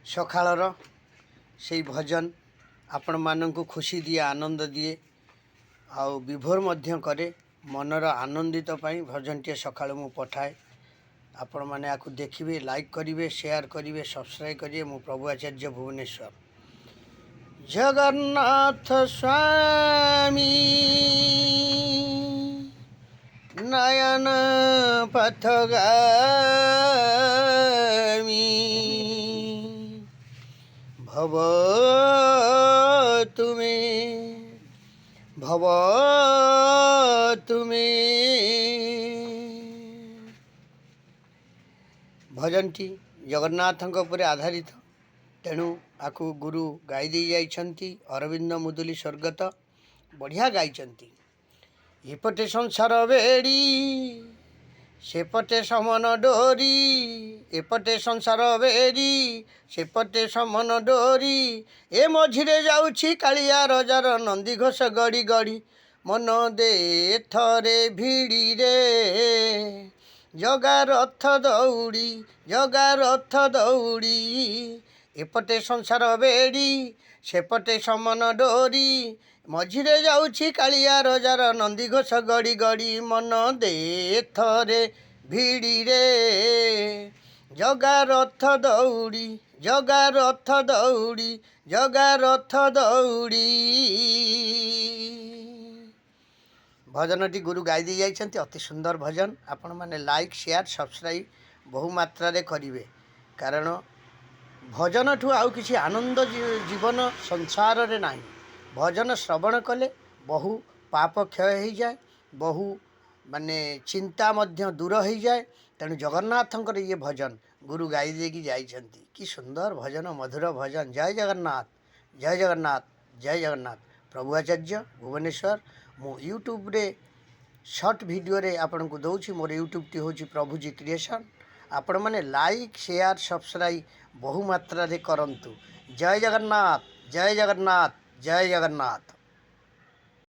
ସକାଳର ସେଇ ଭଜନ ଆପଣମାନଙ୍କୁ ଖୁସି ଦିଏ, ଆନନ୍ଦ ଦିଏ, ଆଉ ବିଭୋର ମଧ୍ୟ କରେ। ମନର ଆନନ୍ଦିତ ପାଇଁ ଭଜନଟିଏ ସକାଳୁ ମୁଁ ପଠାଏ। ଆପଣମାନେ ୟାକୁ ଦେଖିବେ, ଲାଇକ୍ କରିବେ, ସେୟାର କରିବେ, ସବସ୍କ୍ରାଇବ୍ କରିବେ। ମୁଁ ପ୍ରଭୁ ଆଚାର୍ଯ୍ୟ ଭୁବନେଶ୍ୱର। ଜଗନ୍ନାଥ ସ୍ୱାମୀ ନୟନ ପଥଗାମୀ ভব তুমি ଭଜନଟି ଜଗନ୍ନାଥଙ୍କ ଉପରେ ଆଧାରିତ, ତେଣୁ ଆକୁ ଗୁରୁ ଗାଇ ଦେଇ ଯାଇଛନ୍ତି। ଅରବିନ୍ଦ ମୁଦୁଲି ସ୍ୱର୍ଗତ ବଢ଼ିଆ ଗାଇଛନ୍ତି। ଏପଟେ ସଂସାର ବେଡ଼ି ସେପଟେ ସମନ ଡୋରି, ଏପଟେ ସଂସାର ବେଡ଼ି ସେପଟେ ସମନ ଡୋରି, ଏ ମଝିରେ ଯାଉଛି କାଳିଆ ରଜାର ନନ୍ଦିଘୋଷ ଗଡ଼ି ଗଡ଼ି, ମନ ଦେ ଥରେ ଭିଡ଼ିରେ ଜଗା ରଥ ଦୌଡ଼ି, ଜଗା ରଥ ଦୌଡ଼ି। ଏପଟେ ସଂସାର ବେଡ଼ି ସେପଟେ ସମନ ଡୋରି, ମଝିରେ ଯାଉଛି କାଳିଆ ରଜାର ନନ୍ଦିଘୋଷ ଗଡ଼ି ଗଡ଼ି, ମନ ଦେ ଥରେ ଭିଡ଼ିରେ ଜଗା ରଥ ଦୌଡ଼ି, ଜଗା ରଥ ଦୌଡ଼ି, ଜଗା ରଥ ଦୌଡ଼ି। ଭଜନଟି ଗୁରୁ ଗାଇ ଦେଇ ଯାଇଛନ୍ତି। ଅତି ସୁନ୍ଦର ଭଜନ। ଆପଣମାନେ ଲାଇକ୍, ସେୟାର, ସବସ୍କ୍ରାଇବ୍ ବହୁ ମାତ୍ରାରେ କରିବେ, କାରଣ ଭଜନଠୁ ଆଉ କିଛି ଆନନ୍ଦ ଜୀବନ ସଂସାରରେ ନାହିଁ। ଭଜନ ଶ୍ରବଣ କଲେ ବହୁ ପାପ କ୍ଷୟ ହୋଇଯାଏ, ବହୁ ଚିନ୍ତା ମଧ୍ୟ ଦୂର ହୋଇଯାଏ। ତେଣୁ ଜଗନ୍ନାଥଙ୍କର ଇଏ ଭଜନ ଗୁରୁ ଗାଇ ଦେଇକି ଯାଇଛନ୍ତି। କି ସୁନ୍ଦର ଭଜନ, ମଧୁର ଭଜନ। ଜୟ ଜଗନ୍ନାଥ, ଜୟ ଜଗନ୍ନାଥ, ଜୟ ଜଗନ୍ନାଥ। ପ୍ରଭୁ ଆଚାର୍ଯ୍ୟ ଭୁବନେଶ୍ୱର। ମୁଁ ୟୁଟ୍ୟୁବରେ ସର୍ଟ ଭିଡ଼ିଓରେ ଆପଣଙ୍କୁ ଦେଉଛି। ମୋର ୟୁଟ୍ୟୁବଟି ହେଉଛି ପ୍ରଭୁଜୀ କ୍ରିଏସନ୍। ଆପଣମାନେ ଲାଇକ୍, ସେୟାର, ସବସ୍କ୍ରାଇବ୍ ବହୁ ମାତ୍ରାରେ କରନ୍ତୁ। ଜୟ ଜଗନ୍ନାଥ, ଜୟ ଜଗନ୍ନାଥ, ଜୟ ଜଗନ୍ନାଥ।